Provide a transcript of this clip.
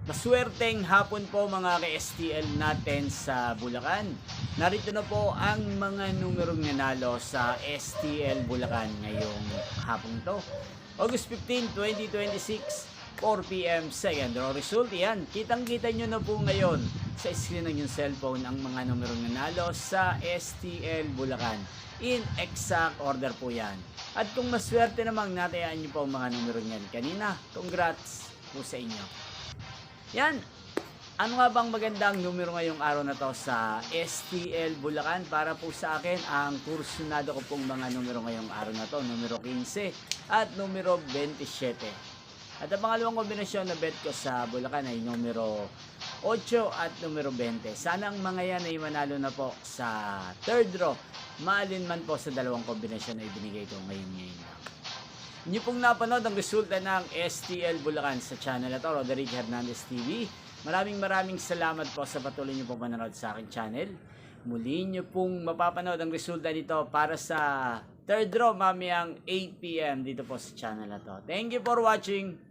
Maswerteng hapon po mga ka-STL natin sa Bulacan. Narito na po ang mga numerong nanalo sa STL Bulacan ngayong hapon to. August 15, 2026, 4 p.m. second draw result. Yan, kitang-kita nyo na po ngayon sa screen ng yung cellphone ang mga numerong nanalo sa STL Bulacan. In exact order po yan. At kung maswerte namang natayaan nyo po ang mga numero niyan kanina, congrats po sa inyo. Yan. Ano nga bang magandang numero ngayong araw na to sa STL Bulacan? Para po sa akin, ang kursunado ko pong mga numero ngayong araw na to, numero 15 at numero 27. At ang pangalawang kombinasyon na bet ko sa Bulacan ay numero 8 at numero 20. Sana ang mga yan ay manalo na po sa third draw. Maalin man po sa dalawang kombinasyon na ibinigay ko ngayon lang. Inyo pong napanood ang resulta ng STL Bulacan sa channel na to, Roderick Hernandez TV. Maraming salamat po sa patuloy nyo pong manonood sa aking channel. Muli nyo pong mapapanood ang resulta nito para sa third draw mamayang 8 p.m. dito po sa channel na to. Thank you for watching.